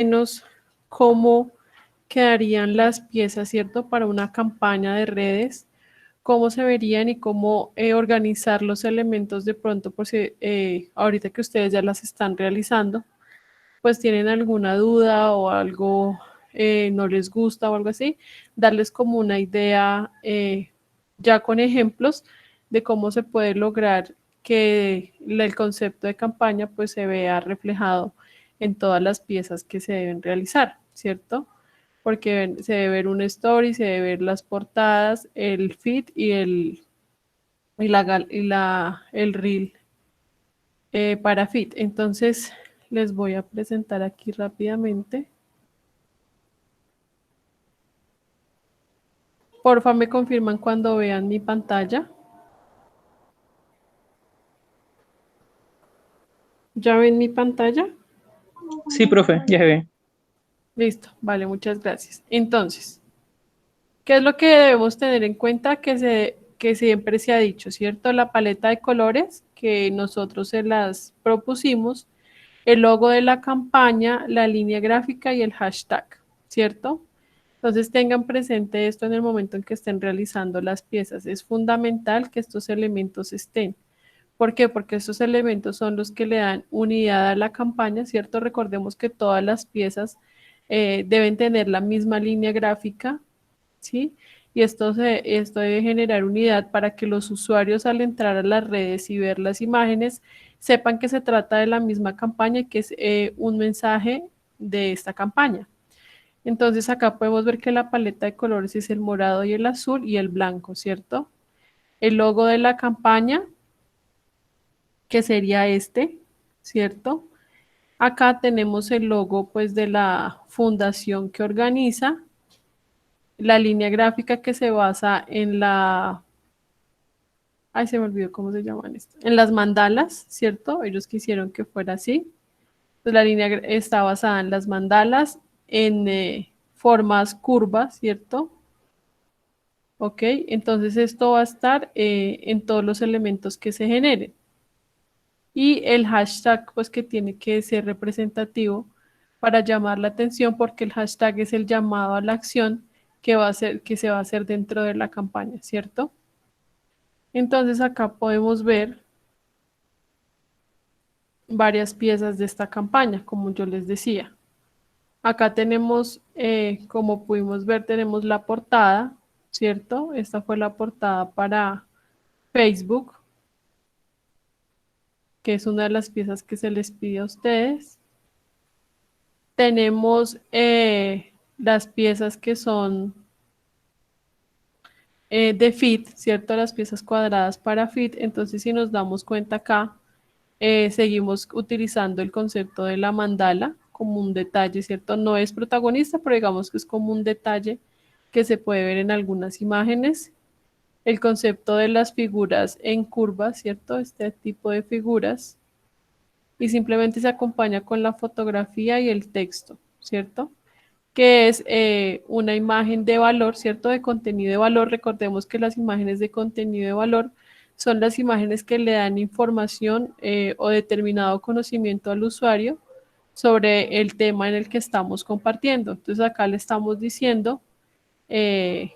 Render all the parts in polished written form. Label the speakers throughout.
Speaker 1: menos cómo quedarían las piezas, ¿cierto? Para una campaña de redes, cómo se verían y cómo organizar los elementos de pronto, por si ahorita que ustedes ya las están realizando, pues tienen alguna duda o algo no les gusta o algo así, darles como una idea ya con ejemplos de cómo se puede lograr que el concepto de campaña pues se vea reflejado en todas las piezas que se deben realizar, ¿cierto? Porque se debe ver un story, se debe ver las portadas, el feed el reel para feed. Entonces les voy a presentar aquí rápidamente. Porfa, me confirman cuando vean mi pantalla. ¿Ya ven mi pantalla?
Speaker 2: Sí, profe, ya se ve.
Speaker 1: Listo, vale, muchas gracias. Entonces, ¿qué es lo que debemos tener en cuenta que siempre se ha dicho, ¿cierto? La paleta de colores que nosotros se las propusimos, el logo de la campaña, la línea gráfica y el hashtag, ¿cierto? Entonces tengan presente esto en el momento en que estén realizando las piezas. Es fundamental que estos elementos estén. ¿Por qué? Porque estos elementos son los que le dan unidad a la campaña, ¿cierto? Recordemos que todas las piezas deben tener la misma línea gráfica, ¿sí? Y esto debe generar unidad para que los usuarios al entrar a las redes y ver las imágenes sepan que se trata de la misma campaña y que es un mensaje de esta campaña. Entonces acá podemos ver que la paleta de colores es el morado y el azul y el blanco, ¿cierto? El logo de la campaña, que sería este, ¿cierto? Acá tenemos el logo pues de la fundación que organiza, la línea gráfica que se basa en ay se me olvidó cómo se llaman esto, en las mandalas, ¿cierto? Ellos quisieron que fuera así. Pues la línea está basada en las mandalas, en formas curvas, ¿cierto? Ok, entonces esto va a estar en todos los elementos que se generen. Y el hashtag, pues que tiene que ser representativo para llamar la atención, porque el hashtag es el llamado a la acción que va a ser, que se va a hacer dentro de la campaña, ¿cierto? Entonces acá podemos ver varias piezas de esta campaña, como yo les decía. Acá tenemos, como pudimos ver, tenemos la portada, ¿cierto? Esta fue la portada para Facebook, que es una de las piezas que se les pide a ustedes. Tenemos las piezas que son de fit, ¿cierto? Las piezas cuadradas para fit. Entonces, si nos damos cuenta acá, seguimos utilizando el concepto de la mandala como un detalle, ¿cierto? No es protagonista, pero digamos que es como un detalle que se puede ver en algunas imágenes. El concepto de las figuras en curva, ¿cierto? Este tipo de figuras. Y simplemente se acompaña con la fotografía y el texto, ¿cierto? Que es una imagen de valor, ¿cierto? De contenido de valor. Recordemos que las imágenes de contenido de valor son las imágenes que le dan información o determinado conocimiento al usuario sobre el tema en el que estamos compartiendo. Entonces acá le estamos diciendo eh,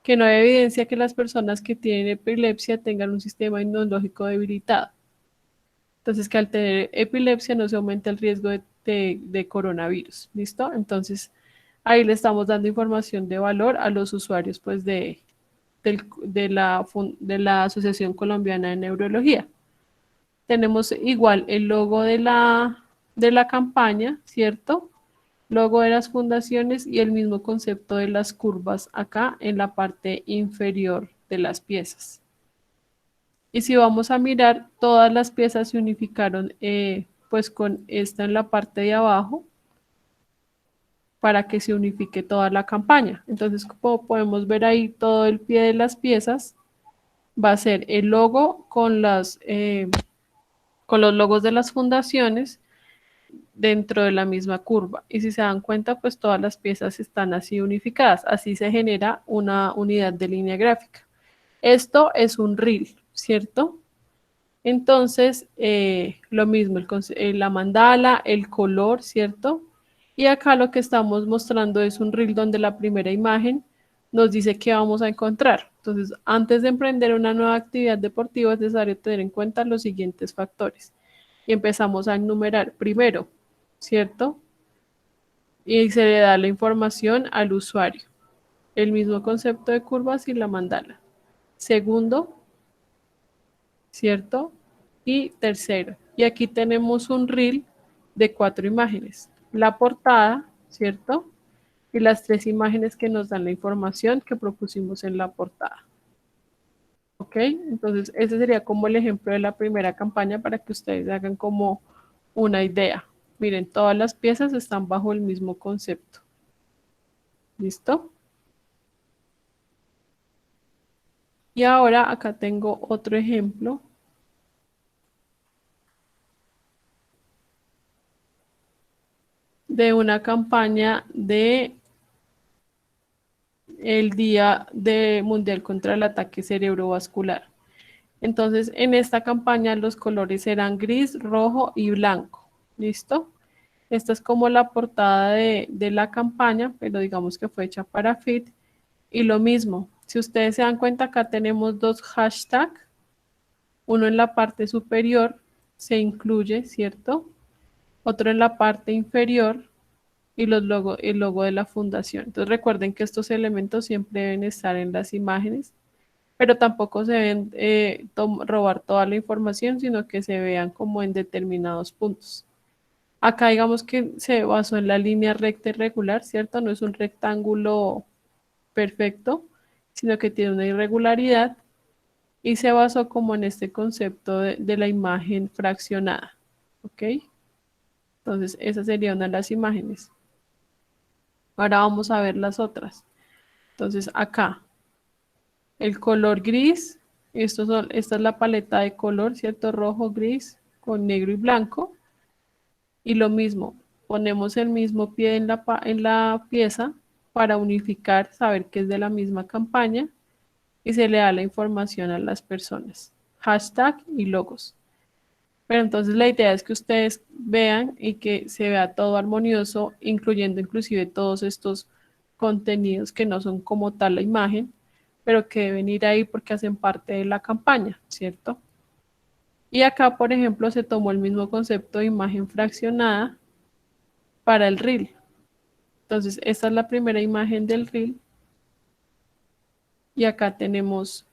Speaker 1: que no hay evidencia que las personas que tienen epilepsia tengan un sistema inmunológico debilitado. Entonces, que al tener epilepsia no se aumenta el riesgo de coronavirus. ¿Listo? Entonces, ahí le estamos dando información de valor a los usuarios pues, de la Asociación Colombiana de Neurología. Tenemos igual el logo de la campaña, ¿cierto? Logo de las fundaciones y el mismo concepto de las curvas acá en la parte inferior de las piezas. Y si vamos a mirar, todas las piezas se unificaron pues con esta en la parte de abajo para que se unifique toda la campaña. Entonces, como podemos ver ahí, todo el pie de las piezas va a ser el logo con los logos de las fundaciones dentro de la misma curva. Y si se dan cuenta, pues todas las piezas están así unificadas. Así se genera una unidad de línea gráfica. Esto es un reel, ¿cierto? Entonces, lo mismo, la mandala, el color, ¿cierto? Y acá lo que estamos mostrando es un reel donde la primera imagen nos dice qué vamos a encontrar. Entonces, antes de emprender una nueva actividad deportiva es necesario tener en cuenta los siguientes factores. Y empezamos a enumerar primero, ¿cierto? Y se le da la información al usuario. El mismo concepto de curvas y la mandala. Segundo, ¿cierto? Y tercero. Y aquí tenemos un reel de 4 imágenes. La portada, ¿cierto? Y las 3 imágenes que nos dan la información que propusimos en la portada. ¿Ok? Entonces, ese sería como el ejemplo de la primera campaña para que ustedes hagan como una idea. Miren, todas las piezas están bajo el mismo concepto. ¿Listo? Y ahora acá tengo otro ejemplo de una campaña de el Día de Mundial contra el Ataque Cerebrovascular. Entonces, en esta campaña los colores eran gris, rojo y blanco. ¿Listo? Esta es como la portada de la campaña, pero digamos que fue hecha para Fit. Y lo mismo, si ustedes se dan cuenta, acá tenemos dos hashtags. Uno en la parte superior se incluye, ¿cierto? Otro en la parte inferior y el logo de la fundación. Entonces recuerden que estos elementos siempre deben estar en las imágenes, pero tampoco se deben robar toda la información, sino que se vean como en determinados puntos. Acá digamos que se basó en la línea recta y regular, ¿cierto? No es un rectángulo perfecto, sino que tiene una irregularidad y se basó como en este concepto de la imagen fraccionada, ¿ok? Entonces, esa sería una de las imágenes. Ahora vamos a ver las otras. Entonces, acá, el color gris, esta es la paleta de color, ¿cierto? Rojo, gris, con negro y blanco. Y lo mismo, ponemos el mismo pie en la pieza para unificar, saber que es de la misma campaña y se le da la información a las personas. Hashtag y logos. Pero entonces la idea es que ustedes vean y que se vea todo armonioso, incluyendo inclusive todos estos contenidos que no son como tal la imagen, pero que deben ir ahí porque hacen parte de la campaña, ¿cierto? Y acá, por ejemplo, se tomó el mismo concepto de imagen fraccionada para el reel. Entonces, esta es la primera imagen del reel y acá tenemos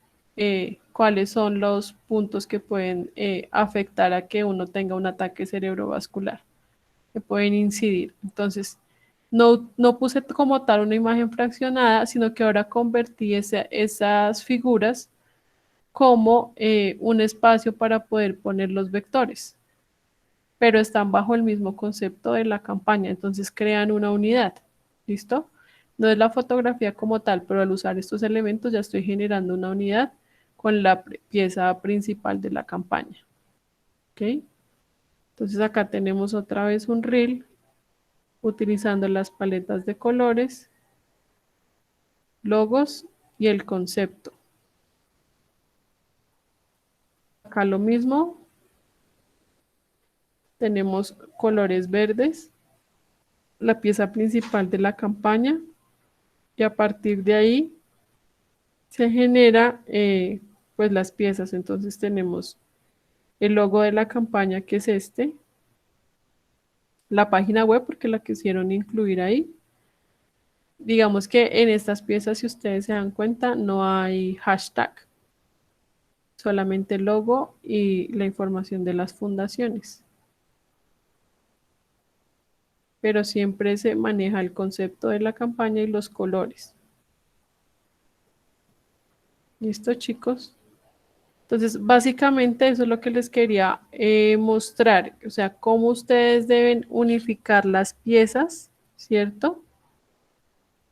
Speaker 1: cuáles son los puntos que pueden afectar a que uno tenga un ataque cerebrovascular, que pueden incidir. Entonces, no puse como tal una imagen fraccionada, sino que ahora convertí esas figuras como un espacio para poder poner los vectores, pero están bajo el mismo concepto de la campaña, entonces crean una unidad. ¿Listo? No es la fotografía como tal, pero al usar estos elementos ya estoy generando una unidad con la pieza principal de la campaña. ¿Ok? Entonces acá tenemos otra vez un reel utilizando las paletas de colores, logos y el concepto. Acá lo mismo, tenemos colores verdes, la pieza principal de la campaña y a partir de ahí se genera pues las piezas. Entonces tenemos el logo de la campaña que es este, la página web porque la quisieron incluir ahí. Digamos que en estas piezas, si ustedes se dan cuenta, no hay hashtag, solamente el logo y la información de las fundaciones. Pero siempre se maneja el concepto de la campaña y los colores. ¿Listo, chicos? Entonces, básicamente eso es lo que les quería mostrar, o sea, cómo ustedes deben unificar las piezas, ¿cierto?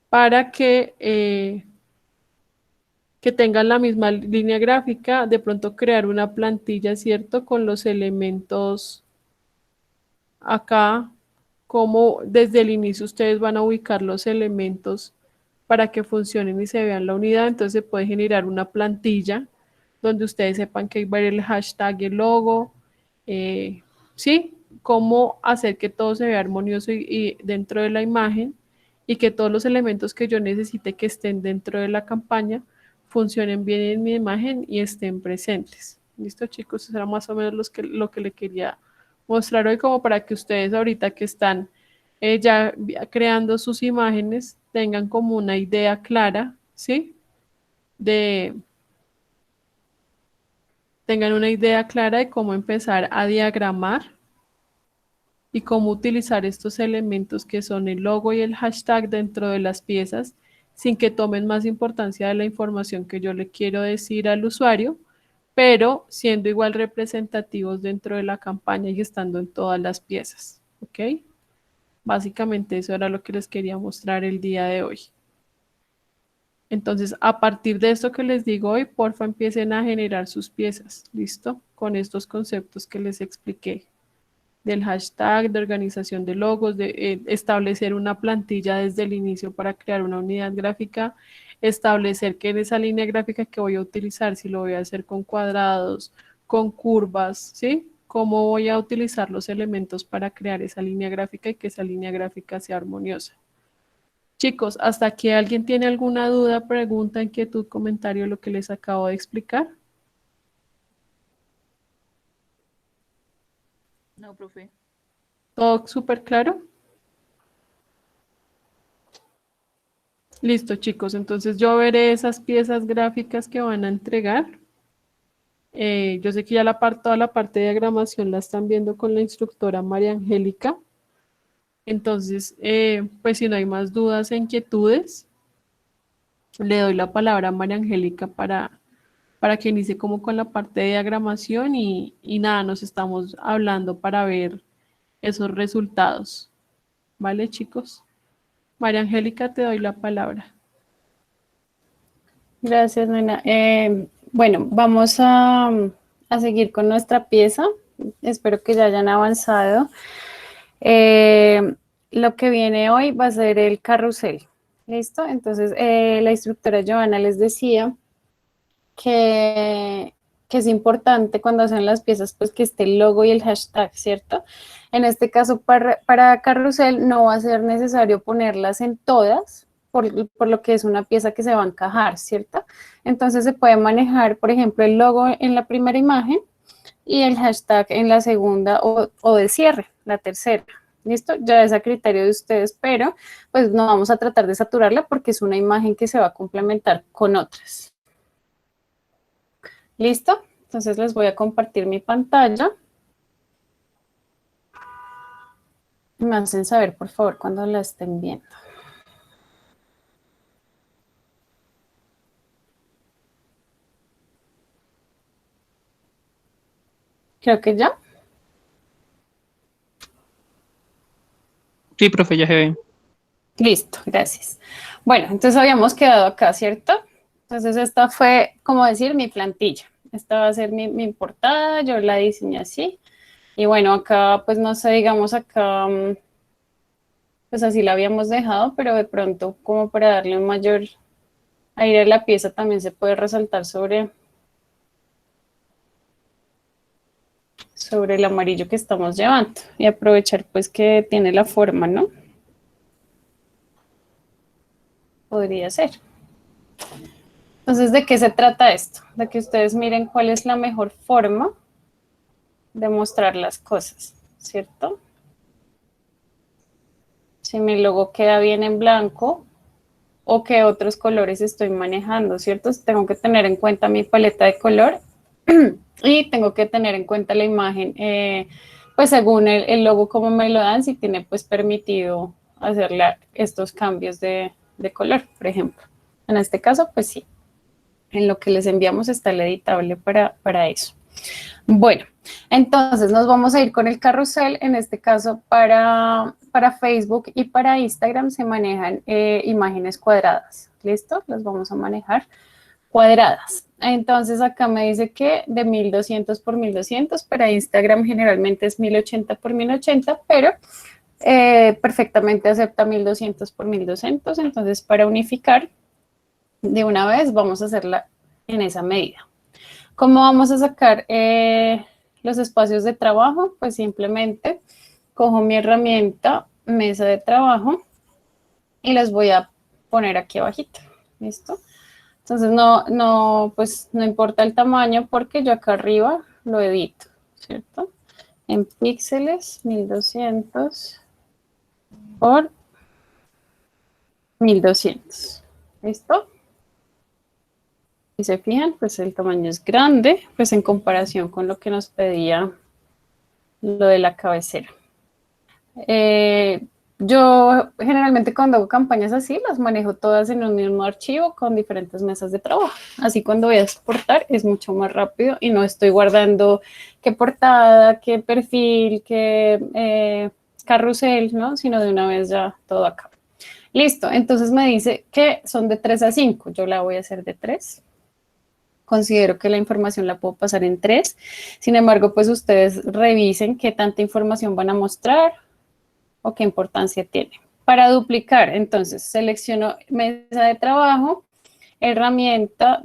Speaker 1: Para que tengan la misma línea gráfica, de pronto crear una plantilla, ¿cierto? Con los elementos acá, como desde el inicio ustedes van a ubicar los elementos para que funcionen y se vean la unidad, entonces se puede generar una plantilla donde ustedes sepan que va a ir el hashtag y el logo, ¿sí? cómo hacer que todo se vea armonioso y dentro de la imagen y que todos los elementos que yo necesite que estén dentro de la campaña funcionen bien en mi imagen y estén presentes. ¿Listo, chicos? Eso era más o menos lo que le quería mostrar hoy, como para que ustedes ahorita que están ya creando sus imágenes tengan como una idea clara, ¿sí? Tengan una idea clara de cómo empezar a diagramar y cómo utilizar estos elementos que son el logo y el hashtag dentro de las piezas sin que tomen más importancia de la información que yo le quiero decir al usuario, pero siendo igual representativos dentro de la campaña y estando en todas las piezas. ¿Ok? Básicamente eso era lo que les quería mostrar el día de hoy. Entonces, a partir de esto que les digo hoy, porfa empiecen a generar sus piezas, ¿listo? Con estos conceptos que les expliqué del hashtag, de organización de logos, de establecer una plantilla desde el inicio para crear una unidad gráfica, establecer que en esa línea gráfica que voy a utilizar, si lo voy a hacer con cuadrados, con curvas, ¿sí? Cómo voy a utilizar los elementos para crear esa línea gráfica y que esa línea gráfica sea armoniosa. Chicos, ¿hasta aquí alguien tiene alguna duda, pregunta, inquietud, comentario, lo que les acabo de explicar?
Speaker 3: No, profe.
Speaker 1: ¿Todo súper claro? Listo, chicos. Entonces yo veré esas piezas gráficas que van a entregar. Yo sé que ya toda la parte de diagramación la están viendo con la instructora María Angélica. Entonces, pues si no hay más dudas e inquietudes, le doy la palabra a María Angélica para que inicie como con la parte de diagramación y nada, nos estamos hablando para ver esos resultados. ¿Vale, chicos? María Angélica, te doy la palabra.
Speaker 4: Gracias, Nena. Bueno, vamos a seguir con nuestra pieza. Espero que ya hayan avanzado. Lo que viene hoy va a ser el carrusel. ¿Listo? Entonces, la instructora Joana les decía que es importante cuando hacen las piezas, pues que esté el logo y el hashtag, ¿cierto? En este caso, para carrusel no va a ser necesario ponerlas en todas, por lo que es una pieza que se va a encajar, ¿cierto? Entonces se puede manejar, por ejemplo, el logo en la primera imagen y el hashtag en la segunda o de cierre, la tercera. ¿Listo? Ya es a criterio de ustedes, pero pues no vamos a tratar de saturarla porque es una imagen que se va a complementar con otras. ¿Listo? Entonces les voy a compartir mi pantalla. Me hacen saber, por favor, cuando la estén viendo. Creo que ya.
Speaker 2: Sí, profe, ya se ve.
Speaker 4: Listo, gracias. Bueno, entonces habíamos quedado acá, ¿cierto? Entonces esta fue, como decir, mi plantilla. Esta va a ser mi portada, yo la diseñé así. Y bueno, acá, pues no sé, digamos acá, pues así la habíamos dejado, pero de pronto como para darle un mayor aire a la pieza también se puede resaltar sobre el amarillo que estamos llevando y aprovechar pues que tiene la forma, ¿no? Podría ser. Entonces, ¿de qué se trata esto? De que ustedes miren cuál es la mejor forma de mostrar las cosas, ¿cierto? Si mi logo queda bien en blanco o qué otros colores estoy manejando, ¿cierto? Tengo que tener en cuenta mi paleta de color y tengo que tener en cuenta la imagen, pues según el logo como me lo dan, si tiene pues permitido hacerle estos cambios de color, por ejemplo. En este caso, pues sí. En lo que les enviamos está el editable para eso. Bueno, entonces nos vamos a ir con el carrusel. En este caso, para Facebook y para Instagram se manejan imágenes cuadradas. ¿Listo? Las vamos a manejar cuadradas. Entonces acá me dice que de 1200 por 1200, para Instagram generalmente es 1080 por 1080, pero perfectamente acepta 1200 por 1200. Entonces para unificar, de una vez vamos a hacerla en esa medida. ¿Cómo vamos a sacar los espacios de trabajo, pues simplemente cojo mi herramienta, mesa de trabajo, y las voy a poner aquí abajito. ¿Listo? Entonces pues no importa el tamaño porque yo acá arriba lo edito, ¿cierto? En píxeles 1200 por 1200. ¿Listo? Si se fijan, pues el tamaño es grande, pues en comparación con lo que nos pedía lo de la cabecera. Yo generalmente cuando hago campañas así, las manejo todas en un mismo archivo con diferentes mesas de trabajo. Así cuando voy a exportar es mucho más rápido y no estoy guardando qué portada, qué perfil, qué carrusel, ¿no? Sino de una vez ya todo acá. Listo, entonces me dice que son de 3 a 5. Yo la voy a hacer de 3. Considero que la información la puedo pasar en 3. Sin embargo, pues ustedes revisen qué tanta información van a mostrar o qué importancia tiene. Para duplicar, entonces, selecciono mesa de trabajo, herramienta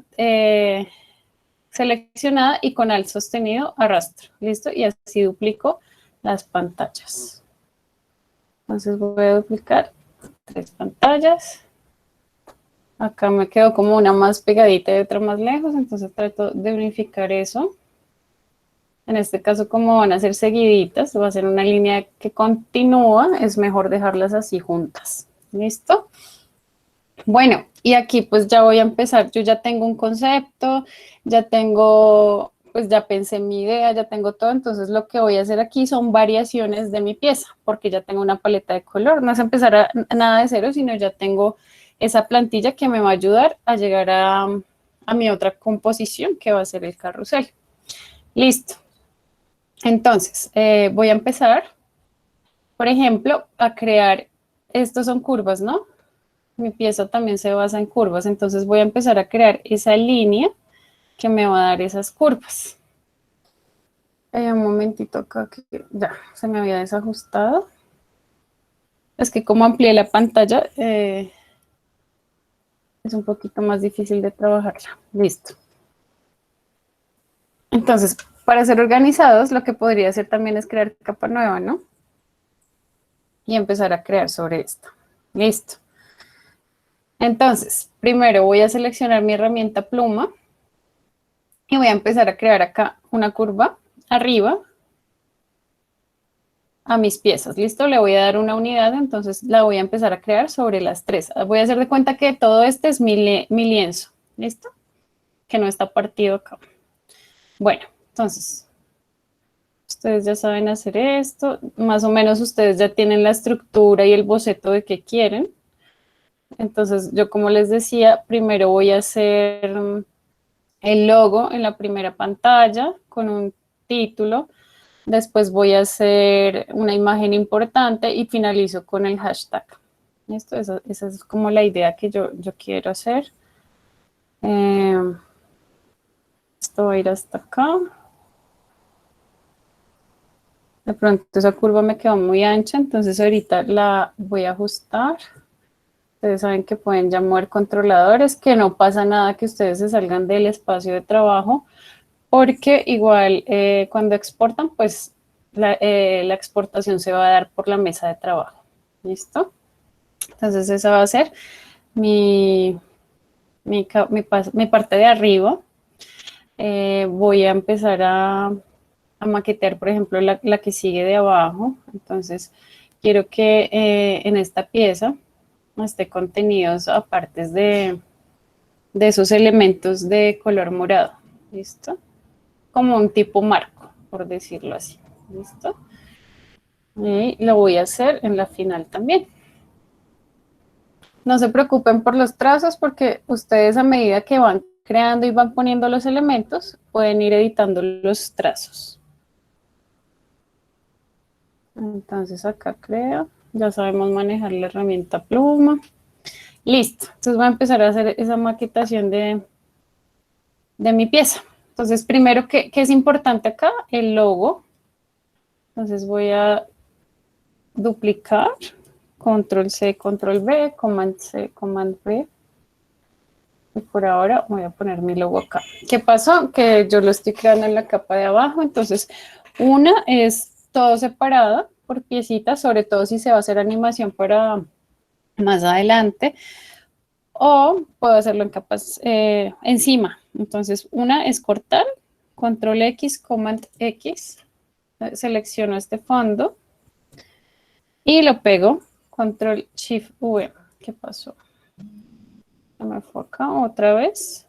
Speaker 4: seleccionada y con alt sostenido arrastro. ¿Listo? Y así duplico las pantallas. Entonces voy a duplicar 3 pantallas. Acá me quedó como una más pegadita y otra más lejos, entonces trato de unificar eso. En este caso, como van a ser seguiditas, va a ser una línea que continúa, es mejor dejarlas así juntas. ¿Listo? Bueno, y aquí pues ya voy a empezar. Yo ya tengo un concepto, ya tengo, pues ya pensé en mi idea, ya tengo todo. Entonces lo que voy a hacer aquí son variaciones de mi pieza, porque ya tengo una paleta de color. No es empezar nada de cero, sino ya tengo esa plantilla que me va a ayudar a llegar a mi otra composición, que va a ser el carrusel. Listo. Entonces, voy a empezar, por ejemplo, a crear, estos son curvas, ¿no? Mi pieza también se basa en curvas, entonces voy a empezar a crear esa línea que me va a dar esas curvas. Un momentito acá, que ya se me había desajustado. Es que como amplié la pantalla, es un poquito más difícil de trabajarla. Listo. Entonces, para ser organizados, lo que podría hacer también es crear capa nueva, ¿no? Y empezar a crear sobre esta. Listo. Entonces, primero voy a seleccionar mi herramienta pluma y voy a empezar a crear acá una curva arriba a mis piezas. ¿Listo? Le voy a dar una unidad, entonces la voy a empezar a crear sobre las 3. Voy a hacer de cuenta que todo este es mi lienzo. ¿Listo? Que no está partido acá. Bueno, entonces, ustedes ya saben hacer esto. Más o menos ustedes ya tienen la estructura y el boceto de qué quieren. Entonces, yo como les decía, primero voy a hacer el logo en la primera pantalla con un título. Después voy a hacer una imagen importante y finalizo con el hashtag. ¿Listo? Esa es como la idea que yo quiero hacer. Esto va a ir hasta acá. De pronto esa curva me quedó muy ancha, entonces ahorita la voy a ajustar. Ustedes saben que pueden ya mover controladores, que no pasa nada que ustedes se salgan del espacio de trabajo, porque igual cuando exportan, pues la exportación se va a dar por la mesa de trabajo. ¿Listo? Entonces esa va a ser mi parte de arriba. Voy a empezar a maquetear, por ejemplo, la que sigue de abajo. Entonces quiero que en esta pieza esté contenidos aparte de esos elementos de color morado. ¿Listo? Como un tipo marco, por decirlo así. ¿Listo? Y lo voy a hacer en la final también. No se preocupen por los trazos porque ustedes a medida que van creando y van poniendo los elementos, pueden ir editando los trazos. Entonces acá creo, ya sabemos manejar la herramienta pluma. Listo, entonces voy a empezar a hacer esa maquetación de mi pieza. Entonces primero, ¿qué es importante acá? El logo. Entonces voy a duplicar, control C, control V, command C, command V. Y por ahora voy a poner mi logo acá. ¿Qué pasó? Que yo lo estoy creando en la capa de abajo, entonces una es todo separado por piecitas, sobre todo si se va a hacer animación para más adelante, o puedo hacerlo en capas encima. Entonces una es cortar, control X, command X, selecciono este fondo y lo pego, control shift V. ¿Qué pasó? Se me fue acá otra vez.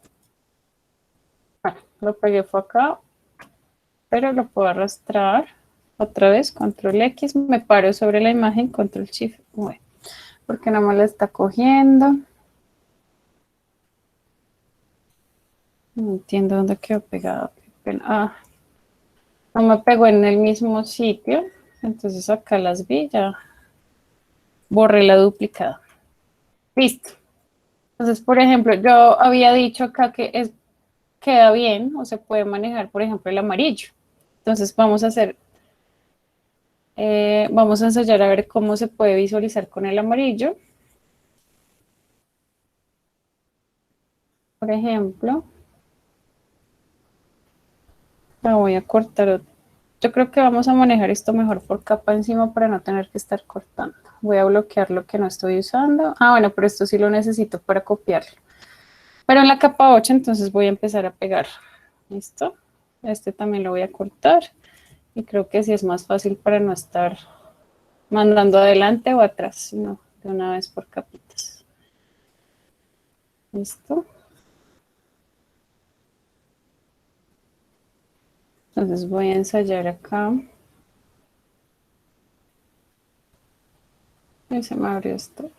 Speaker 4: Bueno, lo pegué fue acá, pero lo puedo arrastrar otra vez, control X, me paro sobre la imagen, control shift V, porque no me la está cogiendo. No entiendo dónde quedó pegado. Ah, no me pegó en el mismo sitio, entonces acá las vi, ya borré la duplicada. Listo. Entonces, por ejemplo, yo había dicho acá que queda bien o se puede manejar, por ejemplo, el amarillo. Entonces vamos a hacer, vamos a ensayar a ver cómo se puede visualizar con el amarillo. Por ejemplo, la voy a cortar. Yo creo que vamos a manejar esto mejor por capa encima para no tener que estar cortando. Voy a bloquear lo que no estoy usando. Ah, bueno, pero esto sí lo necesito para copiarlo. Pero en la capa 8 entonces voy a empezar a pegar. ¿Listo? Este también lo voy a cortar. Y creo que sí es más fácil para no estar mandando adelante o atrás, sino de una vez por capitas. ¿Listo? Entonces voy a ensayar acá. Y se me abrió esto.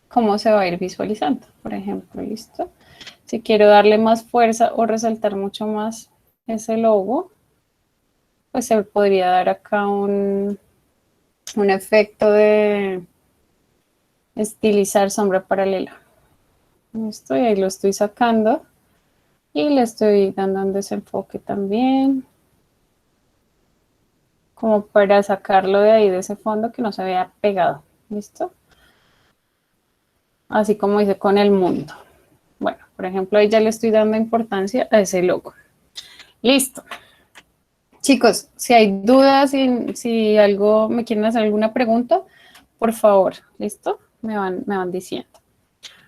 Speaker 4: Cómo se va a ir visualizando, por ejemplo, ¿listo? Si quiero darle más fuerza o resaltar mucho más ese logo, pues se podría dar acá un efecto de estilizar sombra paralela. ¿Listo? Y ahí lo estoy sacando y le estoy dando un desenfoque también, como para sacarlo de ahí, de ese fondo que no se vea pegado. ¿Listo? Así como hice con el mundo. Bueno, por ejemplo, ahí ya le estoy dando importancia a ese logo. Listo. Chicos, si hay dudas, si algo me quieren hacer alguna pregunta, por favor, ¿listo? Me van diciendo.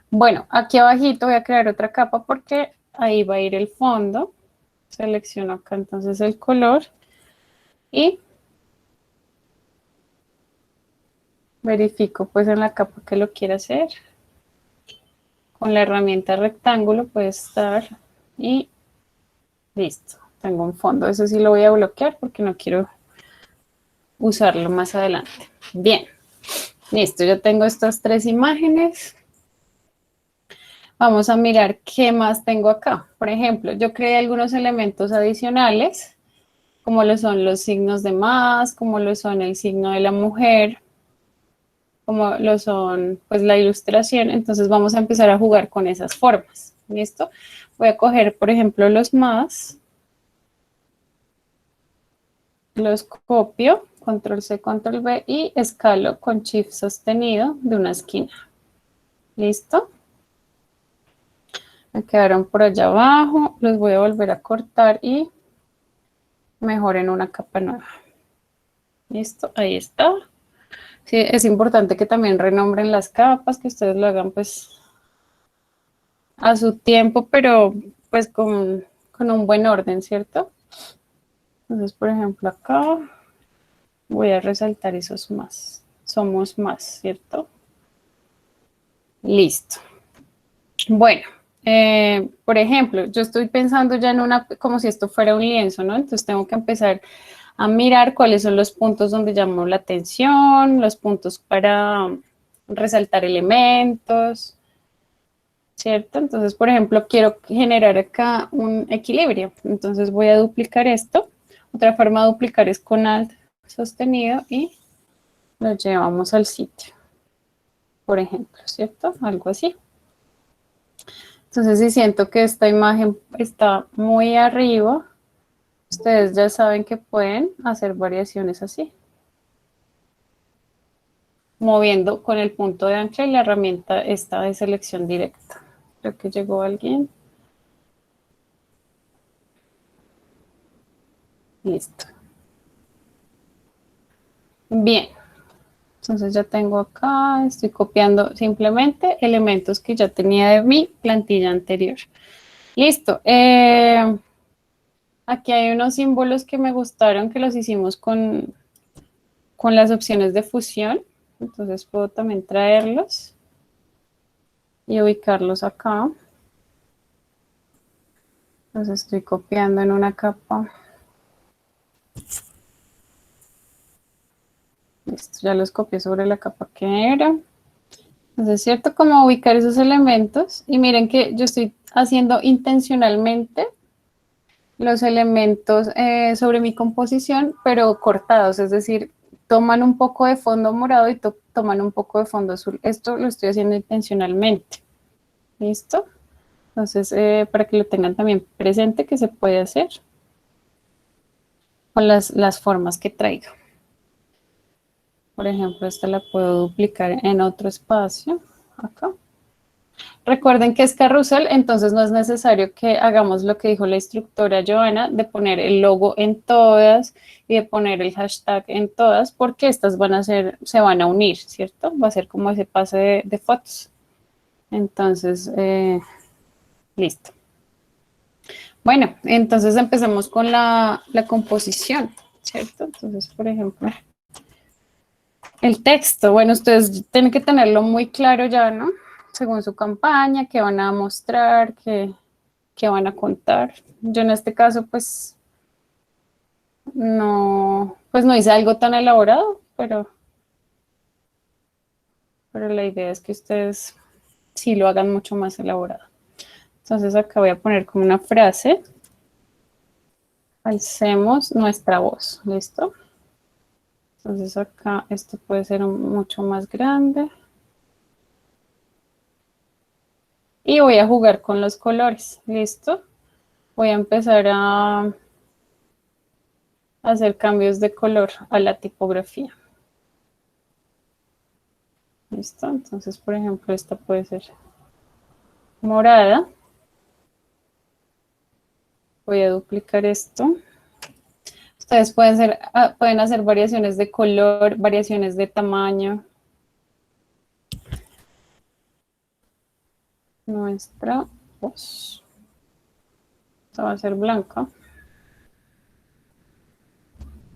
Speaker 4: Bueno, aquí abajito voy a crear otra capa porque ahí va a ir el fondo. Selecciono acá entonces el color y verifico pues en la capa que lo quiera hacer. Con la herramienta rectángulo puede estar y listo. Tengo un fondo, eso sí lo voy a bloquear porque no quiero usarlo más adelante. Bien, listo, ya tengo estas tres imágenes. Vamos a mirar qué más tengo acá. Por ejemplo, yo creé algunos elementos adicionales, como lo son los signos de más, como lo son el signo de la mujer, como lo son pues la ilustración. Entonces vamos a empezar a jugar con esas formas. ¿Listo? Voy a coger, por ejemplo, los más, los copio, control C, control V y escalo con shift sostenido de una esquina. ¿Listo? Me quedaron por allá abajo, los voy a volver a cortar y mejor en una capa nueva. Listo, ahí está. Sí, es importante que también renombren las capas, que ustedes lo hagan pues a su tiempo, pero pues con un buen orden, ¿cierto? Entonces, por ejemplo, acá voy a resaltar esos más. Somos más, ¿cierto? Listo. Bueno, por ejemplo, yo estoy pensando ya en una, como si esto fuera un lienzo, ¿no? Entonces tengo que empezar a mirar cuáles son los puntos donde llamo la atención, los puntos para resaltar elementos, ¿cierto? Entonces, por ejemplo, quiero generar acá un equilibrio. Entonces voy a duplicar esto. Otra forma de duplicar es con Alt sostenido y lo llevamos al sitio, por ejemplo, ¿cierto? Algo así. Entonces, si siento que esta imagen está muy arriba, ustedes ya saben que pueden hacer variaciones así. moviendo con el punto de ancla y la herramienta esta de selección directa. Creo que llegó alguien. Listo. Bien. Entonces ya tengo acá, estoy copiando simplemente elementos que ya tenía de mi plantilla anterior. Listo. Aquí hay unos símbolos que me gustaron, que los hicimos con las opciones de fusión. Entonces puedo también traerlos y ubicarlos acá. Entonces estoy copiando en una capa. Listo, ya los copié sobre la capa que era. Entonces, ¿cierto? Como ubicar esos elementos. Y miren que yo estoy haciendo intencionalmente los elementos sobre mi composición, pero cortados, es decir, toman un poco de fondo morado y toman un poco de fondo azul. Esto lo estoy haciendo intencionalmente. ¿Listo? Entonces, para que lo tengan también presente que se puede hacer con las formas que traigo. Por ejemplo, esta la puedo duplicar en otro espacio, acá. Recuerden que es carrusel, entonces no es necesario que hagamos lo que dijo la instructora Joana, de poner el logo en todas y de poner el hashtag en todas, porque estas se van a unir, ¿cierto? Va a ser como ese pase de fotos. Entonces, listo. Bueno, entonces empecemos con la composición, ¿cierto? Entonces, por ejemplo, el texto. Bueno, ustedes tienen que tenerlo muy claro ya, ¿no? Según su campaña, qué van a mostrar, qué van a contar. Yo en este caso, pues no hice algo tan elaborado, pero la idea es que ustedes sí lo hagan mucho más elaborado. Entonces acá voy a poner como una frase. Alcemos nuestra voz, ¿listo? Entonces acá esto puede ser mucho más grande. Y voy a jugar con los colores, ¿listo? Voy a empezar a hacer cambios de color a la tipografía. ¿Listo? Entonces, por ejemplo, esta puede ser morada. Voy a duplicar esto. Ustedes pueden hacer variaciones de color, variaciones de tamaño. Nuestra voz. Esta va a ser blanca.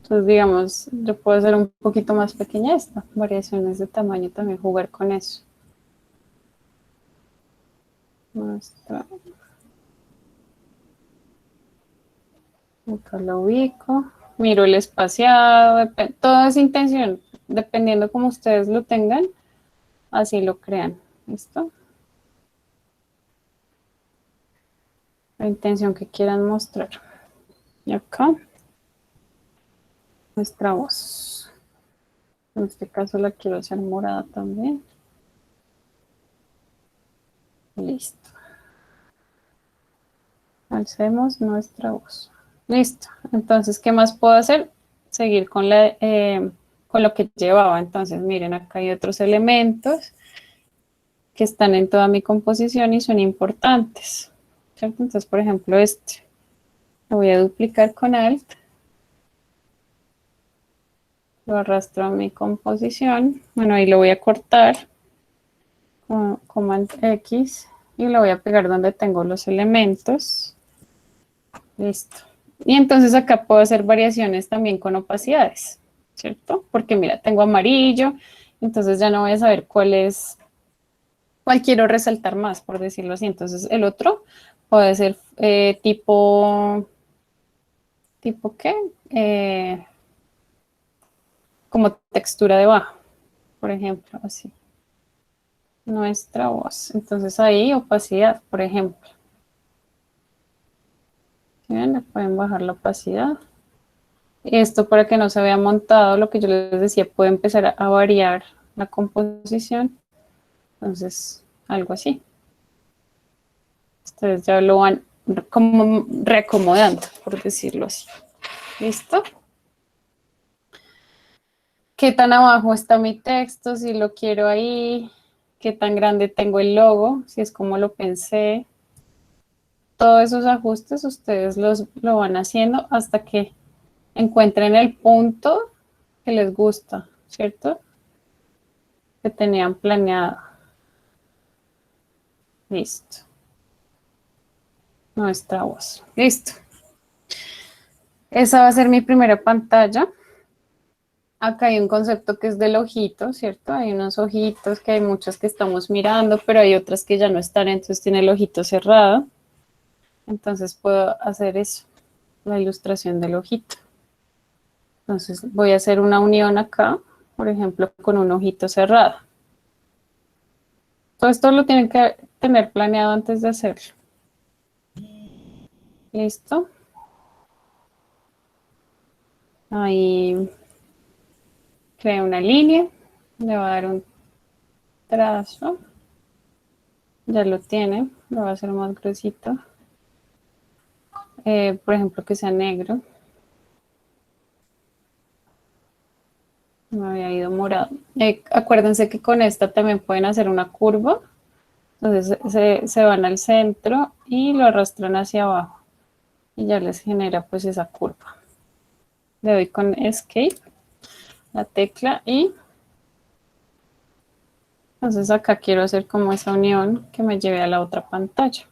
Speaker 4: Entonces, digamos, yo puedo hacer un poquito más pequeña esta. Variaciones de tamaño también, jugar con eso. Nuestra. Acá lo ubico. Miro el espaciado. Todo es intención. Dependiendo como ustedes lo tengan, así lo crean. ¿Listo? La intención que quieran mostrar. Y acá, nuestra voz. En este caso la quiero hacer morada también. Listo. Alcemos nuestra voz. Listo. Entonces, ¿qué más puedo hacer? Seguir con lo que llevaba. Entonces, miren, acá hay otros elementos que están en toda mi composición y son importantes. ¿Cierto? Entonces, por ejemplo, este. Lo voy a duplicar con Alt. Lo arrastro a mi composición. Bueno, ahí lo voy a cortar con Command X y lo voy a pegar donde tengo los elementos. Listo. Y entonces acá puedo hacer variaciones también con opacidades, ¿cierto? Porque mira, tengo amarillo, entonces ya no voy a saber cuál quiero resaltar más, por decirlo así. Entonces el otro puede ser ¿tipo qué? Como textura de baja, por ejemplo, así. Nuestra voz. Entonces ahí opacidad, por ejemplo. ¿Ven? Le pueden bajar la opacidad. Esto para que no se vea montado, lo que yo les decía, puede empezar a variar la composición. Entonces, algo así. Ustedes ya lo van como reacomodando, por decirlo así. ¿Listo? qué tan abajo está mi texto, si lo quiero ahí, qué tan grande tengo el logo, si es como lo pensé. Todos esos ajustes ustedes lo van haciendo hasta que encuentren el punto que les gusta, ¿cierto? Que tenían planeado. Listo. Nuestra voz. Listo. Esa va a ser mi primera pantalla. Acá hay un concepto que es del ojito, ¿cierto? Hay unos ojitos que hay muchas que estamos mirando, pero hay otras que ya no están, entonces tiene el ojito cerrado. Entonces puedo hacer eso, la ilustración del ojito. Entonces voy a hacer una unión acá, por ejemplo, con un ojito cerrado. Todo esto lo tienen que tener planeado antes de hacerlo. ¿Listo? Ahí creo una línea, le voy a dar un trazo. Ya lo tiene, lo voy a hacer más gruesito. Por ejemplo, que sea negro. Me había ido morado. Acuérdense que con esta también pueden hacer una curva. Entonces se van al centro y lo arrastran hacia abajo. Y ya les genera pues esa curva. Le doy con Escape, la tecla, y entonces acá quiero hacer como esa unión que me lleve a la otra pantalla.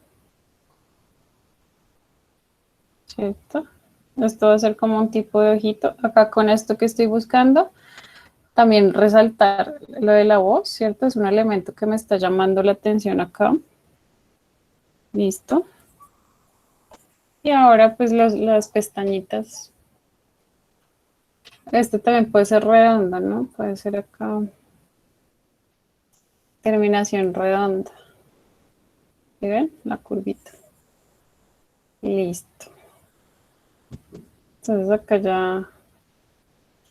Speaker 4: ¿Cierto? Esto va a ser como un tipo de ojito. Acá con esto que estoy buscando, también resaltar lo de la voz, ¿cierto? Es un elemento que me está llamando la atención acá. Listo. Y ahora pues las pestañitas. Este también puede ser redondo, ¿no? Puede ser acá. Terminación redonda. ¿Sí ven? La curvita. Listo. Entonces acá ya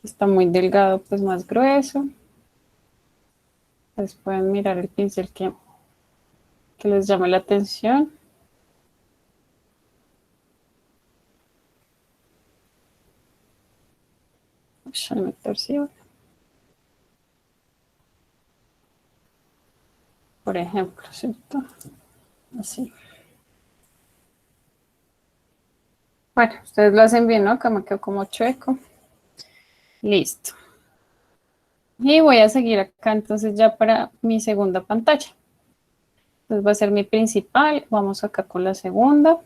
Speaker 4: está muy delgado, pues más grueso. Entonces pueden mirar el pincel que les llame la atención. Ya me torcí. Por ejemplo, ¿cierto? Así. Bueno, ustedes lo hacen bien, ¿no? Acá me quedo como chueco. Listo. Y voy a seguir acá entonces ya para mi segunda pantalla. Entonces va a ser mi principal. Vamos acá con la segunda.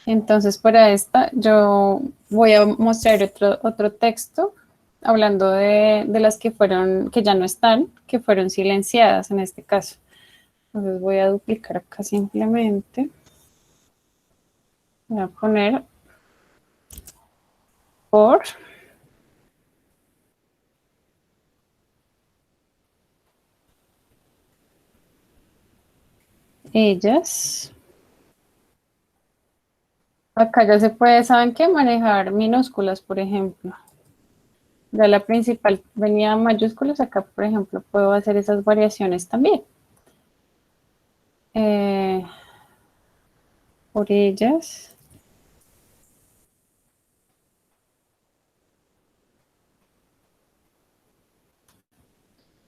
Speaker 4: Entonces para esta yo voy a mostrar otro texto hablando de las que fueron, que ya no están, que fueron silenciadas en este caso. Entonces voy a duplicar acá simplemente. Voy a poner por ellas. Acá ya se puede, ¿saben qué? Manejar minúsculas, por ejemplo. Ya la principal venía en mayúsculas, acá, por ejemplo, puedo hacer esas variaciones también. Por ellas.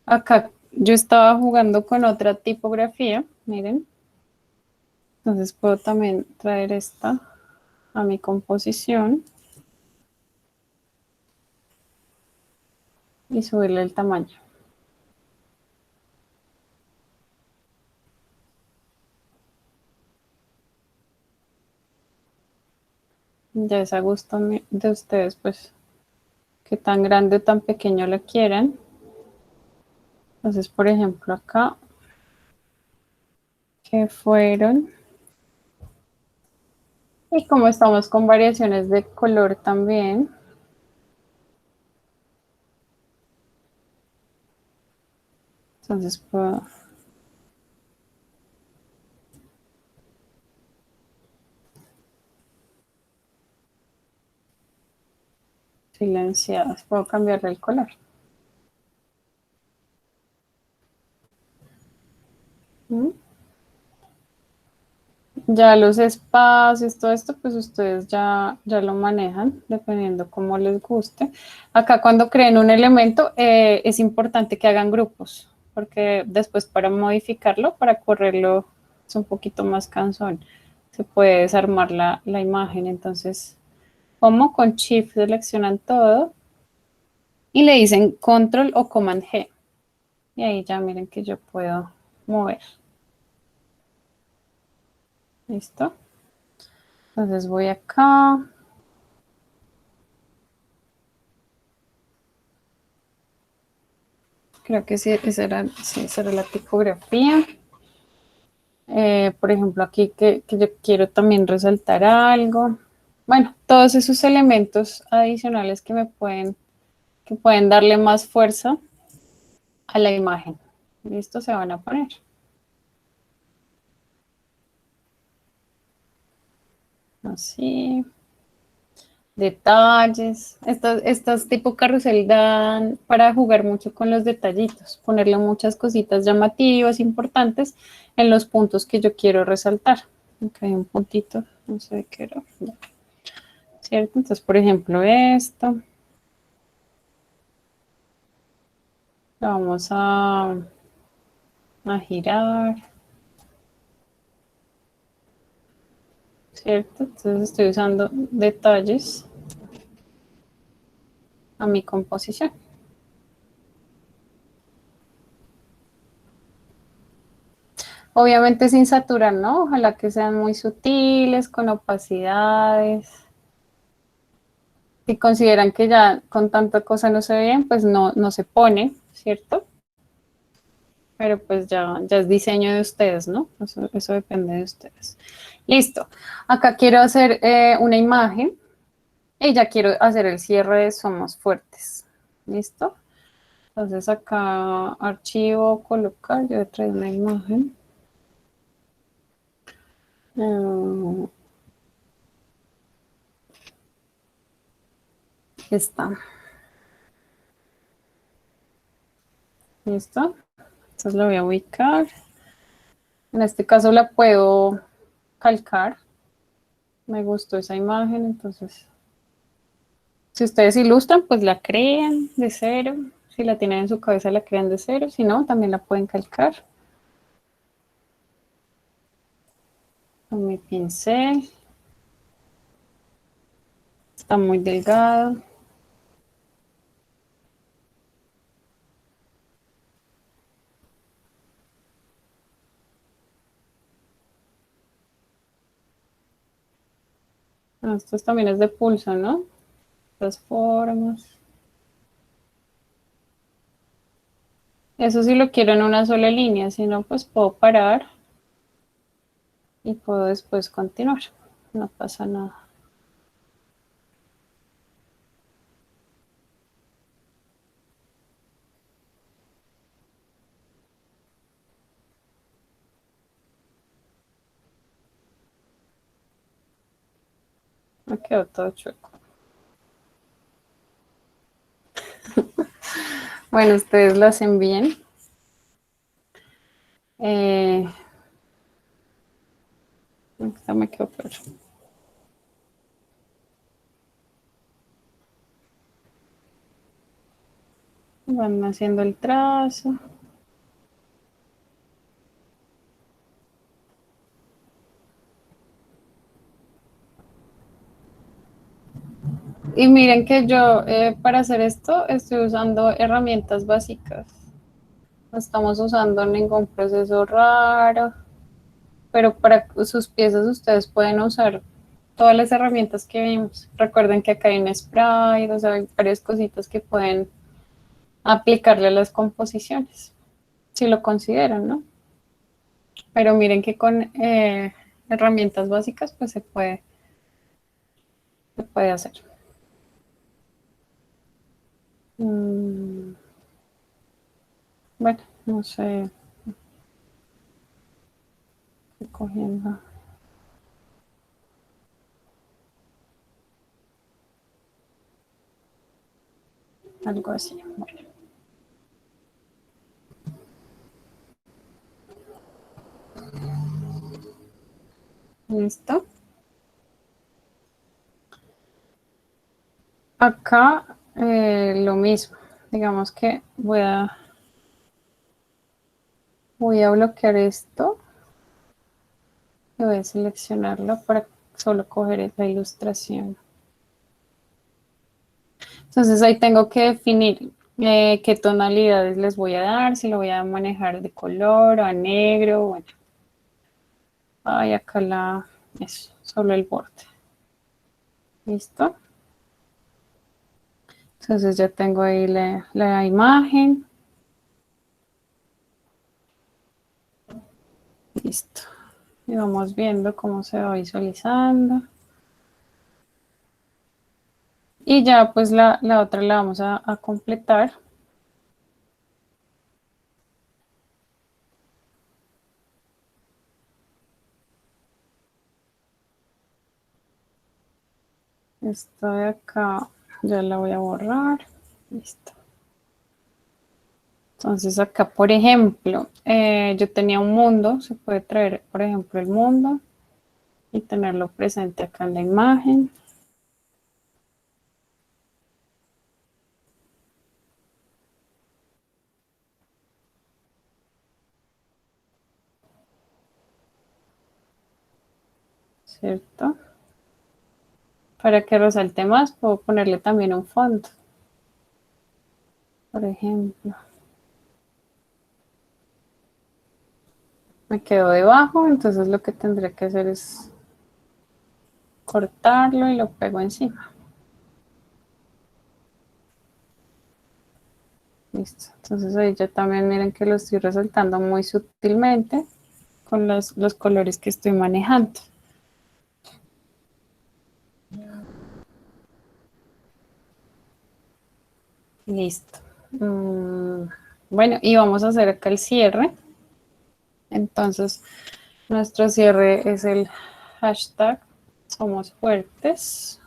Speaker 4: Acá yo estaba jugando con otra tipografía, miren. Entonces puedo también traer esta a mi composición y subirle el tamaño. Ya es a gusto de ustedes, pues, que tan grande o tan pequeño lo quieran. Entonces, por ejemplo, acá, que fueron. Y como estamos con variaciones de color también, entonces puedo silenciadas, puedo cambiarle el color. ¿Mm? Ya los espacios, todo esto, pues ustedes ya lo manejan dependiendo cómo les guste. Acá cuando creen un elemento es importante que hagan grupos, porque después para modificarlo, para correrlo, es un poquito más cansón. Se puede desarmar la imagen. Entonces, como con Shift seleccionan todo y le dicen Control o Command G. Y ahí ya miren que yo puedo mover. ¿Listo? Entonces voy acá. Creo que sí, esa era la tipografía. Por ejemplo, aquí que yo quiero también resaltar algo. Bueno, todos esos elementos adicionales que pueden darle más fuerza a la imagen. Listo, se van a poner. Así. Detalles. Estas tipo carrusel dan para jugar mucho con los detallitos, ponerle muchas cositas llamativas, importantes en los puntos que yo quiero resaltar. Acá hay un puntito, no sé qué era. Ya. ¿Cierto? Entonces, por ejemplo, esto. Lo vamos a girar. ¿Cierto? Entonces estoy usando detalles a mi composición. Obviamente sin saturar, ¿no? Ojalá que sean muy sutiles, con opacidades. Si consideran que ya con tanta cosa no se ve bien, pues no se pone, ¿cierto? Pero pues ya es diseño de ustedes, ¿no? Eso depende de ustedes. Listo. Acá quiero hacer una imagen y ya quiero hacer el cierre de Somos Fuertes. ¿Listo? Entonces acá, archivo, colocar, yo traigo una imagen. Está. ¿Listo? Entonces lo voy a ubicar. En este caso la puedo calcar. Me gustó esa imagen, entonces si ustedes ilustran, pues la crean de cero. Si la tienen en su cabeza, la crean de cero. Si no, también la pueden calcar. Con mi pincel. Está muy delgado. Esto también es de pulso, ¿no? Las formas. Eso sí lo quiero en una sola línea, si no, pues puedo parar y puedo después continuar. No pasa nada. Me quedó todo chueco. Bueno, ustedes lo hacen bien. Esta me quedó peor. Van haciendo el trazo. Y miren que yo para hacer esto estoy usando herramientas básicas. No estamos usando ningún proceso raro, pero para sus piezas ustedes pueden usar todas las herramientas que vimos. Recuerden que acá hay un spray, o sea, hay varias cositas que pueden aplicarle a las composiciones, si lo consideran, ¿no? Pero miren que con herramientas básicas pues se puede hacer. Bueno, no sé, estoy cogiendo algo así. Bueno. ¿Listo? Acá lo mismo. Digamos que voy a bloquear esto. Y voy a seleccionarlo para solo coger la ilustración. Entonces ahí tengo que definir qué tonalidades les voy a dar, si lo voy a manejar de color o a negro, bueno. Ay, acá eso, solo el borde. ¿Listo? Entonces ya tengo ahí la imagen. Listo. Y vamos viendo cómo se va visualizando. Y ya pues la otra la vamos a completar. Esta de acá ya la voy a borrar. Listo. Entonces acá, por ejemplo, yo tenía un mundo, se puede traer, por ejemplo, el mundo y tenerlo presente acá en la imagen. ¿Cierto? Para que resalte más, puedo ponerle también un fondo, por ejemplo. Me quedo debajo, entonces lo que tendré que hacer es cortarlo y lo pego encima. Listo. Entonces ahí ya también miren que lo estoy resaltando muy sutilmente con los colores que estoy manejando. Listo. Bueno, y vamos a hacer acá el cierre. Entonces, nuestro cierre es el hashtag Somos Fuertes.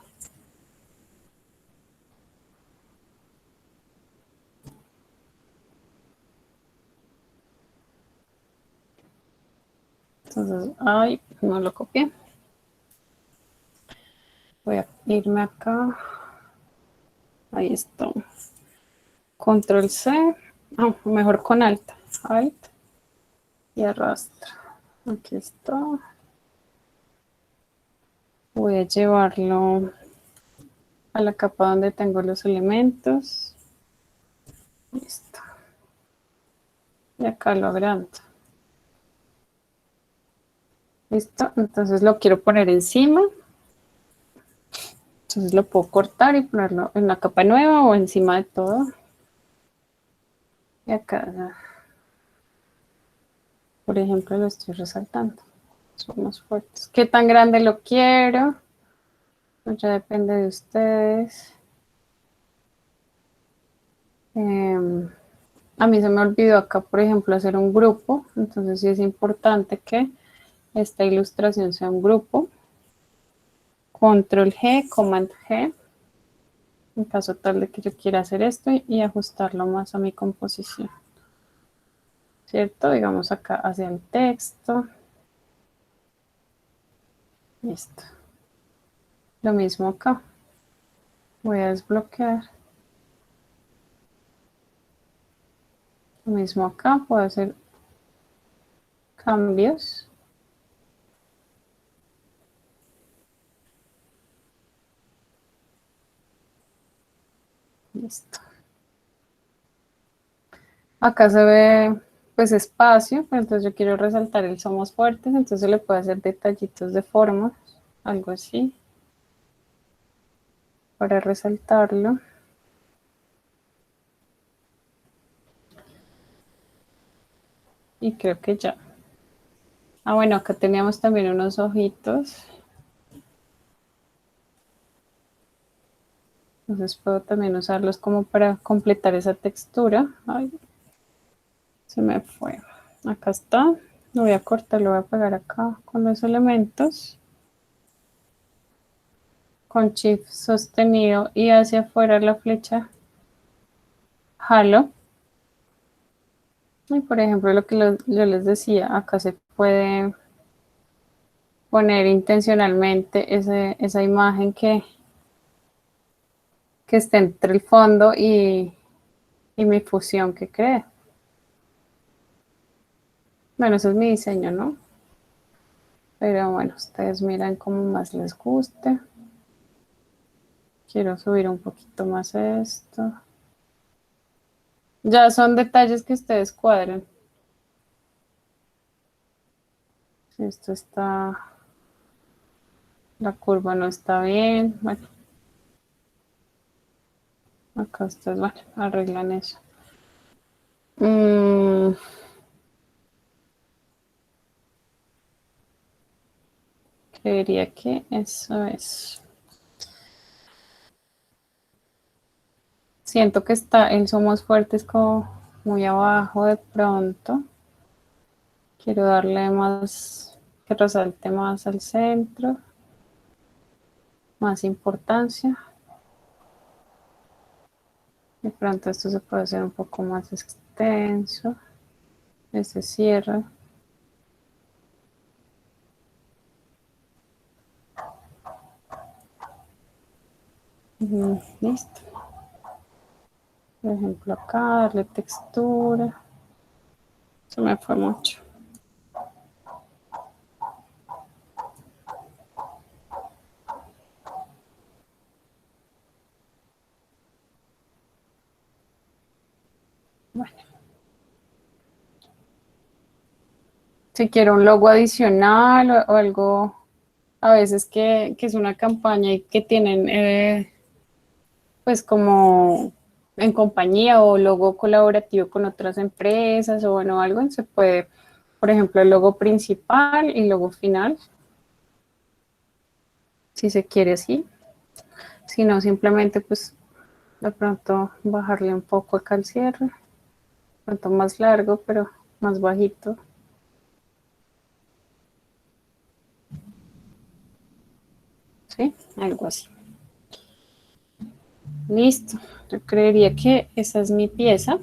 Speaker 4: Entonces, ay, no lo copié. Voy a irme acá. Ahí está. Control C. Mejor con Alt. Alt. Y arrastra. Aquí está. Voy a llevarlo a la capa donde tengo los elementos. Listo. Y acá lo agrando. Listo. Entonces lo quiero poner encima. Entonces lo puedo cortar y ponerlo en la capa nueva o encima de todo. Y acá, por ejemplo, lo estoy resaltando. Somos fuertes. ¿Qué tan grande lo quiero? Pues ya depende de ustedes. A mí se me olvidó acá, por ejemplo, hacer un grupo. Entonces sí es importante que esta ilustración sea un grupo. Control G, Command G. En caso tal de que yo quiera hacer esto y ajustarlo más a mi composición. ¿Cierto? Digamos acá hacia el texto. Listo. Lo mismo acá. Voy a desbloquear. Lo mismo acá. Puedo hacer cambios. Listo. Acá se ve pues espacio, pero entonces yo quiero resaltar el somos fuertes, entonces le puedo hacer detallitos de forma, algo así, para resaltarlo. Y creo que ya. Bueno, acá teníamos también unos ojitos. Entonces puedo también usarlos como para completar esa textura. Ay, se me fue. Acá está. Lo voy a cortar, lo voy a pegar acá con los elementos. Con Shift sostenido y hacia afuera la flecha. Jalo. Y por ejemplo, lo que yo les decía, acá se puede poner intencionalmente esa imagen que esté entre el fondo y mi fusión que cree. Bueno, eso es mi diseño, ¿no? Pero bueno, ustedes miran cómo más les guste. Quiero subir un poquito más esto. Ya son detalles que ustedes cuadran. Si esto está... La curva no está bien. Bueno. Acá ustedes, bueno, arreglan eso. Creería que eso es. Siento que está en Somos Fuertes como muy abajo de pronto. Quiero darle más, que resalte más al centro. Más importancia. De pronto esto se puede hacer un poco más extenso. Este cierre. Listo. Por ejemplo acá, darle textura. Se me fue mucho. Bueno. Si quiero un logo adicional o algo, a veces que es una campaña y que tienen pues como en compañía o logo colaborativo con otras empresas o bueno, algo, se puede, por ejemplo, el logo principal y logo final, si se quiere así. Si no, simplemente pues de pronto bajarle un poco acá al cierre, de pronto más largo, pero más bajito. ¿Sí? Algo así. Listo. Yo creería que esa es mi pieza.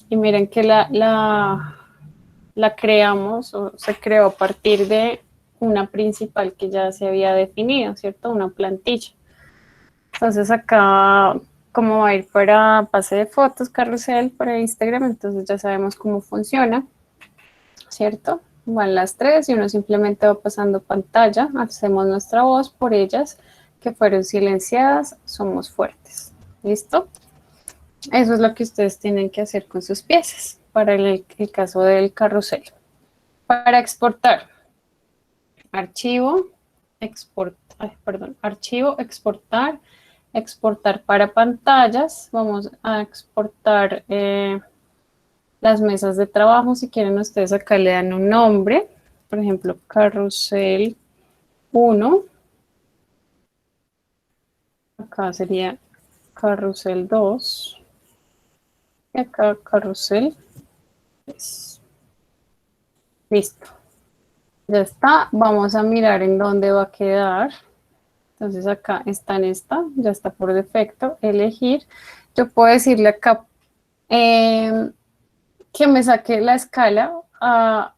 Speaker 4: Y miren que la creamos o se creó a partir de una principal que ya se había definido, ¿cierto? Una plantilla. Entonces acá, como va a ir para pase de fotos, carrusel, para Instagram, entonces ya sabemos cómo funciona, ¿cierto? Van las tres y uno simplemente va pasando pantalla, hacemos nuestra voz por ellas que fueron silenciadas, somos fuertes. ¿Listo? Eso es lo que ustedes tienen que hacer con sus piezas para el caso del carrusel. Para exportar, archivo, archivo, exportar, exportar para pantallas. Vamos a exportar las mesas de trabajo. Si quieren ustedes acá le dan un nombre, por ejemplo, carrusel 1. Acá sería carrusel 2. Y acá carrusel 3. Listo. Ya está. Vamos a mirar en dónde va a quedar. Entonces acá está en esta, ya está por defecto, elegir. Yo puedo decirle acá que me saque la escala al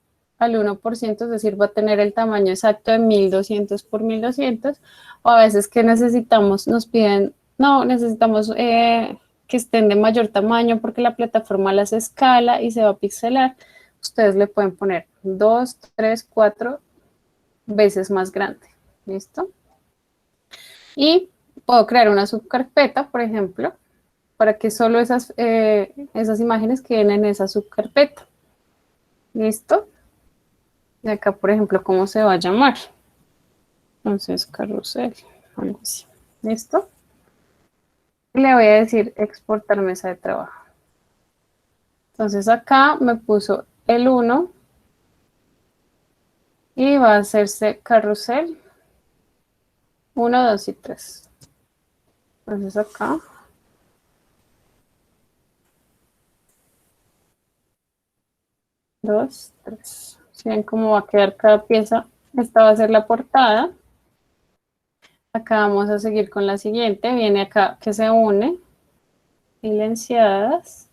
Speaker 4: 1%, es decir, va a tener el tamaño exacto de 1200 por 1200, o a veces que necesitamos, nos piden, no, necesitamos que estén de mayor tamaño porque la plataforma las escala y se va a pixelar. Ustedes le pueden poner 2, 3, 4 veces más grande. ¿Listo? Y puedo crear una subcarpeta, por ejemplo, para que solo esas imágenes queden en esa subcarpeta. ¿Listo? Y acá, por ejemplo, ¿cómo se va a llamar? Entonces, carrusel, algo así. ¿Listo? Le voy a decir exportar mesa de trabajo. Entonces acá me puso el 1 y va a hacerse carrusel 1, 2 y 3. Entonces acá. Dos, tres. ¿Sí ven cómo va a quedar cada pieza? Esta va a ser la portada. Acá vamos a seguir con la siguiente. Viene acá que se une. Silenciadas.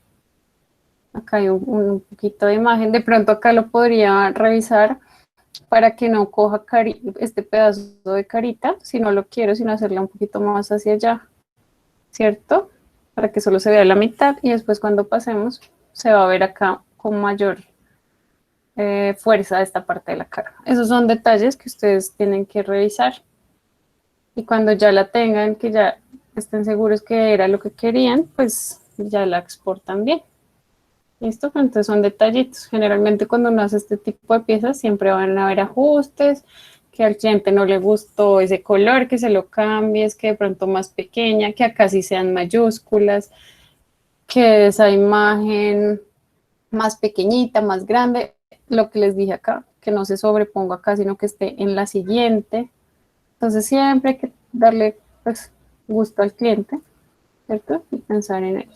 Speaker 4: Acá hay un poquito de imagen. De pronto acá lo podría revisar para que no coja este pedazo de carita, si no lo quiero, sino hacerla un poquito más hacia allá, ¿cierto? Para que solo se vea la mitad y después cuando pasemos se va a ver acá con mayor fuerza esta parte de la cara. Esos son detalles que ustedes tienen que revisar y cuando ya la tengan, que ya estén seguros que era lo que querían, pues ya la exportan bien. ¿Listo? Entonces son detallitos. Generalmente cuando uno hace este tipo de piezas siempre van a haber ajustes, que al cliente no le gustó ese color, que se lo cambies, que de pronto más pequeña, que acá sí sean mayúsculas, que esa imagen más pequeñita, más grande, lo que les dije acá, que no se sobreponga acá, sino que esté en la siguiente. Entonces siempre hay que darle pues, gusto al cliente, ¿cierto? Y pensar en él.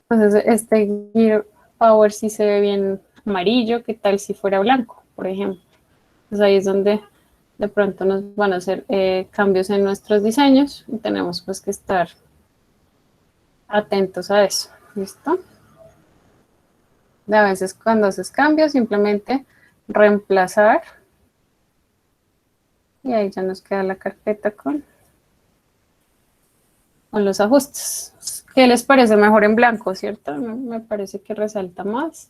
Speaker 4: Entonces este Gear Power sí se ve bien amarillo, ¿qué tal si fuera blanco, por ejemplo? Entonces ahí es donde de pronto nos van a hacer cambios en nuestros diseños y tenemos pues que estar atentos a eso, ¿listo? A veces cuando haces cambios simplemente reemplazar y ahí ya nos queda la carpeta con los ajustes. ¿Qué les parece mejor en blanco, cierto? Me parece que resalta más.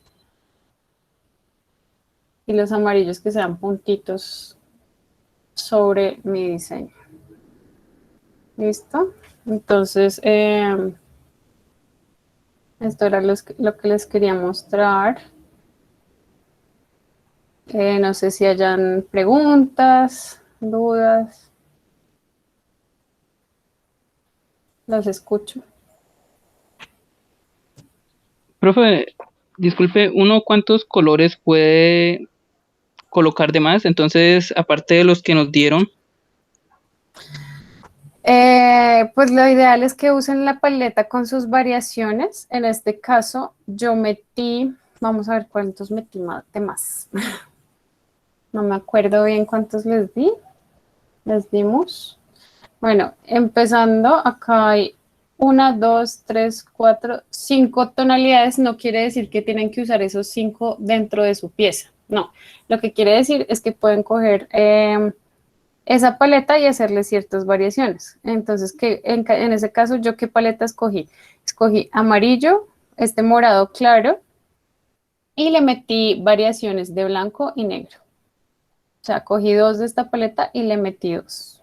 Speaker 4: Y los amarillos que sean puntitos sobre mi diseño. ¿Listo? Entonces, esto era lo que les quería mostrar. No sé si hayan preguntas, dudas. Los escucho.
Speaker 2: Profe, disculpe, ¿uno cuántos colores puede colocar de más? Entonces, aparte de los que nos dieron.
Speaker 4: Pues lo ideal es que usen la paleta con sus variaciones. En este caso, yo metí, vamos a ver cuántos metí de más. No me acuerdo bien cuántos les di. Les dimos. Bueno, empezando, acá hay 1, 2, 3, 4, 5 tonalidades. No quiere decir que tienen que usar esos 5 dentro de su pieza. No, lo que quiere decir es que pueden coger esa paleta y hacerle ciertas variaciones. Entonces, en ese caso, ¿yo qué paleta escogí? Escogí amarillo, este morado claro, y le metí variaciones de blanco y negro. O sea, cogí 2 de esta paleta y le metí 2.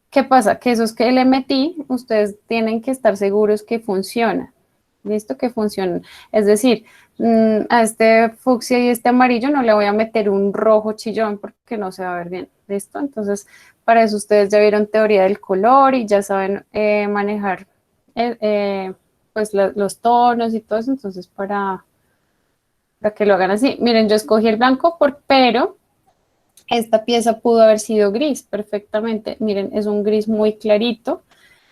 Speaker 4: ¿Qué pasa? Que esos que le metí, ustedes tienen que estar seguros que funcionan. ¿Listo? Que funcionan. Es decir, a este fucsia y este amarillo no le voy a meter un rojo chillón porque no se va a ver bien. ¿Listo? Entonces, para eso ustedes ya vieron teoría del color y ya saben manejar pues los tonos y todo eso. Entonces, para que lo hagan así. Miren, yo escogí el blanco, pero esta pieza pudo haber sido gris perfectamente. Miren, es un gris muy clarito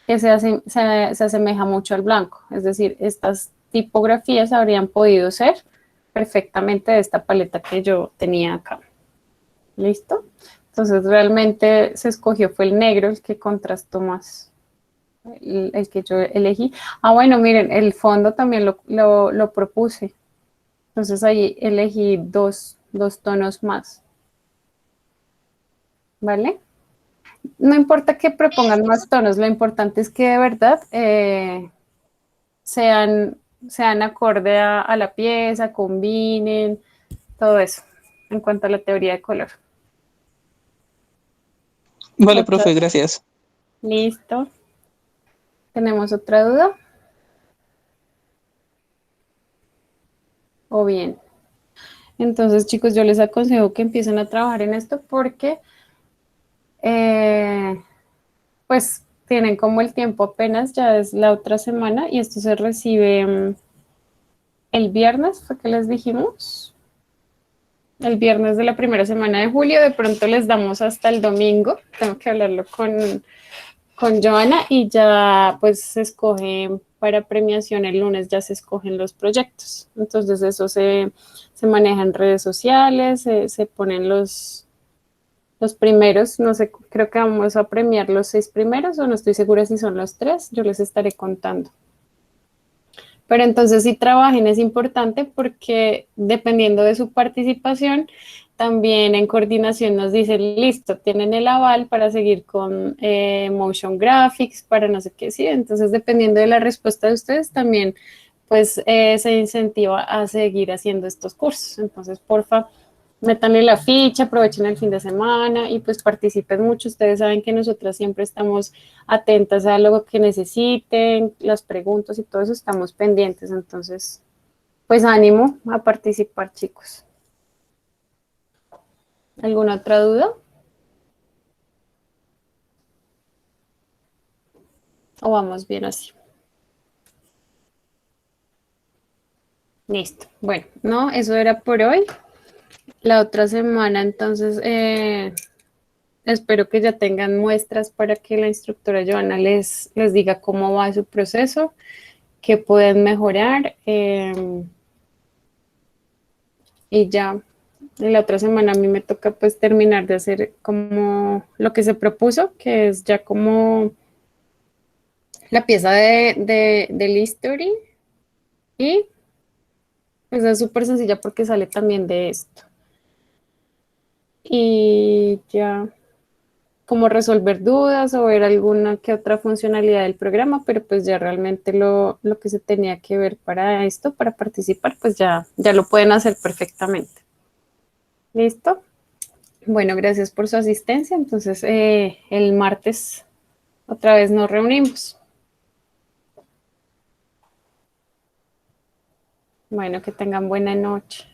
Speaker 4: que se asemeja mucho al blanco. Es decir, estas tipografías habrían podido ser perfectamente de esta paleta que yo tenía acá. ¿Listo? Entonces realmente se escogió fue el negro, el que contrastó más, el que yo elegí. Ah, bueno, miren, el fondo también lo propuse. Entonces ahí elegí dos tonos más. ¿Vale? No importa que propongan más tonos, lo importante es que de verdad sean acorde a la pieza, combinen, todo eso, en cuanto a la teoría de color.
Speaker 2: Vale, profe, gracias.
Speaker 4: Listo. ¿Tenemos otra duda? O bien. Entonces, chicos, yo les aconsejo que empiecen a trabajar en esto porque pues tienen como el tiempo apenas, ya es la otra semana y esto se recibe el viernes, fue que les dijimos. El viernes de la primera semana de julio, de pronto les damos hasta el domingo, tengo que hablarlo con Joana y ya pues se escoge para premiación el lunes, ya se escogen los proyectos. Entonces eso se maneja en redes sociales, se ponen los primeros, no sé, creo que vamos a premiar los 6 primeros o no estoy segura si son los 3, yo les estaré contando. Pero entonces si trabajen es importante porque dependiendo de su participación, también en coordinación nos dicen, listo, tienen el aval para seguir con motion graphics, para no sé qué, sí. Entonces, dependiendo de la respuesta de ustedes, también pues se incentiva a seguir haciendo estos cursos. Entonces, porfa, métanle la ficha, aprovechen el fin de semana y pues participen mucho. Ustedes saben que nosotras siempre estamos atentas a lo que necesiten, las preguntas y todo eso, estamos pendientes. Entonces, pues ánimo a participar, chicos. ¿Alguna otra duda? ¿O vamos bien así? Listo. Bueno, no, eso era por hoy. La otra semana, entonces, espero que ya tengan muestras para que la instructora Joana les diga cómo va su proceso, qué pueden mejorar. Y ya, la otra semana a mí me toca pues terminar de hacer como lo que se propuso, que es ya como la pieza del history. Y pues es súper sencilla porque sale también de esto. Y ya, como resolver dudas o ver alguna que otra funcionalidad del programa, pero pues ya realmente lo que se tenía que ver para esto, para participar, pues ya lo pueden hacer perfectamente. ¿Listo? Bueno, gracias por su asistencia. Entonces, el martes otra vez nos reunimos. Bueno, que tengan buena noche.